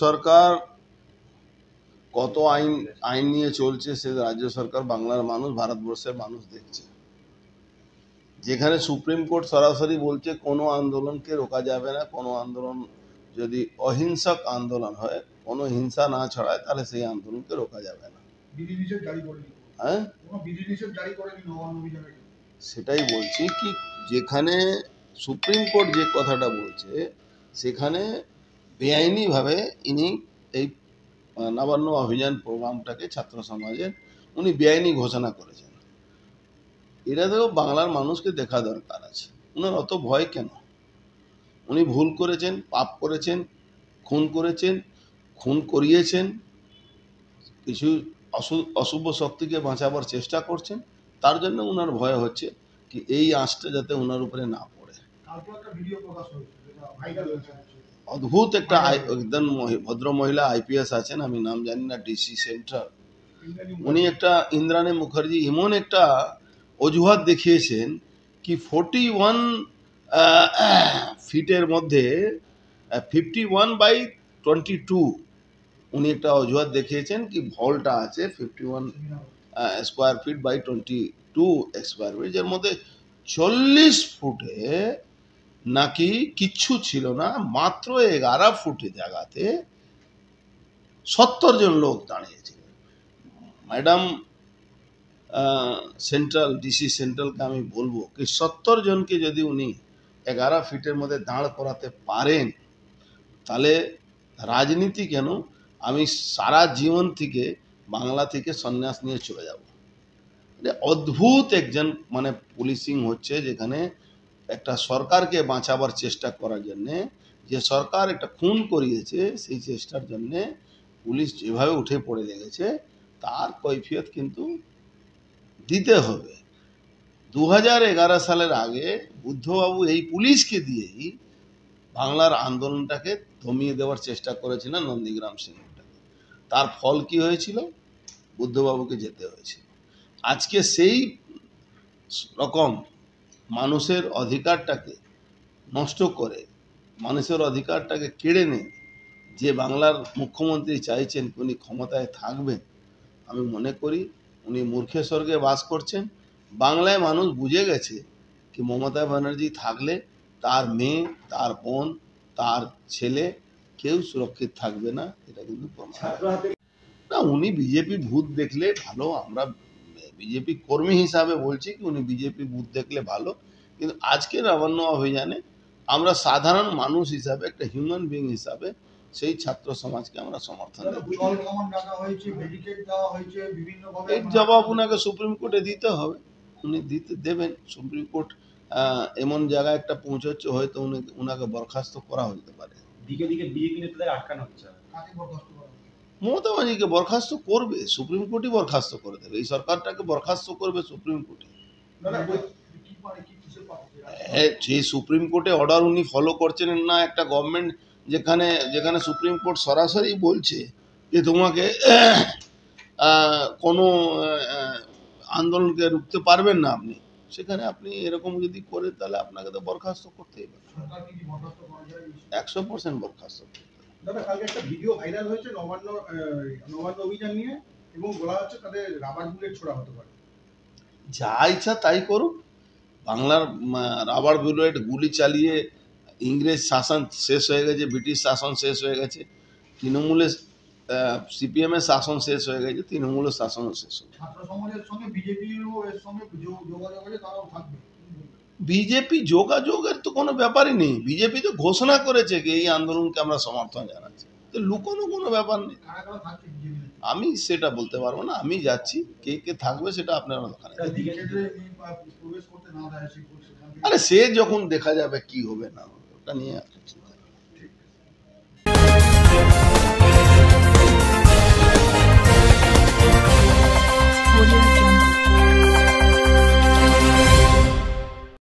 সরকার কত আইন নিয়ে চলছে সে রাজ্য সরকার, বাংলার মানুষ, ভারতবর্ষের মানুষ দেখছে। যেখানে সুপ্রিম কোর্ট সরাসরি বলছে কোনো আন্দোলনকে রোকা যাবে না, কোনো আন্দোলন যদি অহিংসক আন্দোলন হয়, কোনো হিংসা না ছড়ায়, তাহলে সেই আন্দোলনকে রোকা যাবে না। হ্যাঁ, সেটাই বলছি কি, যেখানে সুপ্রিম কোর্ট যে কথাটা বলছে সেখানে বেআইনিভাবে ইনি এই নবান্ন অভিযান প্রোগ্রামটাকে ছাত্র সমাজের উনি বেআইনি ঘোষণা করেছেন। এটা তো বাংলার মানুষকে দেখা দরকার আছে, উনার অত ভয় কেন? উনি ভুল করেছেন, পাপ করেছেন, খুন করেছেন, খুন করিয়েছেন, কিছু অশুভ শক্তিকে বাঁচাবার চেষ্টা করছেন, তার জন্য উনার ভয় হচ্ছে কি এই আঁচটা যাতে উনার উপরে না পড়ে। অদ্ভুত একটা একদম ভদ্র মহিলা আইপিএস আছেন, আমি নাম জানি না, ডিসি সেন্ট্রাল, উনি একটা ইন্দ্রাণী মুখার্জি এমন একটা অজুহাত দেখিয়েছেন কি 41 ফিটের মধ্যে 51/22 উনি একটা অজুহাত দেখিয়েছেন কি ভলটা আছে 51 square feet by 22 square feet, যার মধ্যে 40 ফুটে নাকি কিচ্ছু ছিল না, মাত্র 11 ফুটে জায়গাতে 70 জন লোক দাঁড়িয়েছিল। ম্যাডাম সেন্ট্রাল ডিসি সেন্ট্রালকে আমি বলবো কি 70 জনকে যদি উনি 11 ফিটের মধ্যে দাঁড় করাতে পারেন, তাহলে রাজনীতি কেন, আমি সারা জীবন থেকে বাংলা থেকে সন্ন্যাস নিয়ে চলে যাব। অদ্ভুত একজন মানে পুলিশিং হচ্ছে, যেখানে একটা সরকারকে বাঁচাবার চেষ্টা করার জন্যে, যে সরকার একটা খুন করিয়েছে সেই চেষ্টার জন্যে পুলিশ যেভাবে উঠে পড়ে লেগেছে, তার কৈফিয়ত কিন্তু দিতে হবে। 2011 সালের আগে বুদ্ধবাবু এই পুলিশকে দিয়েই বাংলার আন্দোলনটাকে দমিয়ে দেওয়ার চেষ্টা করেছিলেন নন্দীগ্রাম সিংহটাকে। তার ফল কি হয়েছিল? বুদ্ধবাবুকে যেতে হয়েছিল। আজকে সেই রকম মানুষের অধিকারটাকে নষ্ট করে, মানুষের অধিকারটাকে কেড়ে নিয়ে যে বাংলার মুখ্যমন্ত্রী চাইছেন উনি ক্ষমতায় থাকবেন, আমি মনে করি উনি মূর্খের স্বর্গে বাস করছেন। বাংলায় মানুষ বুঝে গেছে কি মমতা ব্যানার্জি থাকলে তার মেয়ে, তার বোন, তার ছেলে কেউ সুরক্ষিত থাকবে না, এটা কিন্তু না। উনি বিজেপি ভূত দেখলে ভালো, আমরা বিজেপি কর্মী হিসাবে বলছি কি উনি বিজেপি ভূত দেখলে ভালো, কিন্তু আজকে নবান্ন অভিযানে আমরা সাধারণ মানুষ হিসাবে, একটা হিউম্যান বিং হিসাবে সেই ছাত্র সমাজকে আমরা সমর্থন দেব। এর জবাব উনাকে সুপ্রিম কোর্টে দিতে হবে, উনি দিতে দেবেন। সুপ্রিম কোর্ট এমন জায়গায় একটা পৌঁছচ্ছে, হয়তো উনাকে বরখাস্ত করা হতে পারে। দিকে দিকে বিজেপি নেতাদের আটকানো হচ্ছে। মমতা ব্যানার্জিকে বরখাস্ত করবে সুপ্রিম কোর্টই, বরখাস্ত করে দেবে, এই সরকারটাকে বরখাস্ত করবে সুপ্রিম কোর্টে। সেই সুপ্রিম কোর্টে অর্ডার উনি ফলো করছেন না, একটা গভর্নমেন্ট যেখানে সুপ্রিম কোর্ট সরাসরি বলছে যে তোমাকে কোনো আন্দোলনকে রুখতে পারবেন না আপনি, সেখানে আপনি এরকম যদি করেন তাহলে আপনাকে তো বরখাস্ত করতেই পারে, 100% বরখাস্ত করতে। দাদা, কালকে একটা ভিডিও ভাইরাল হয়েছে নবান্ন অভিযান নিয়ে, এবং বলা হচ্ছে তাদের রাবার বুলেট ছোড়া হতে পারে। যা ইচ্ছা তাই করুক, বাংলার রাবার বুলেট গুলি চালিয়ে ইংরেজ শাসন শেষ হয়ে গেছে, ব্রিটিশ শাসন শেষ হয়ে গেছে, তৃণমূলের সিপিএমের শাসন শেষ হয়ে গেছে, তৃণমূলের শাসনও শেষ হয়ে গেছে। বিজেপি যোগাযোগের তো কোনো ব্যাপারই নেই, বিজেপি তো ঘোষণা করেছে কি এই আন্দোলনকে আমরা সমর্থন জানাচ্ছি, তো লুকোনো কোনো ব্যাপার নেই। আমি সেটা বলতে পারবো না, আমি যাচ্ছি, কে কে থাকবে সেটা আপনারা ওখানে, আরে সে যখন দেখা যাবে কি হবে না হবে ওটা নিয়ে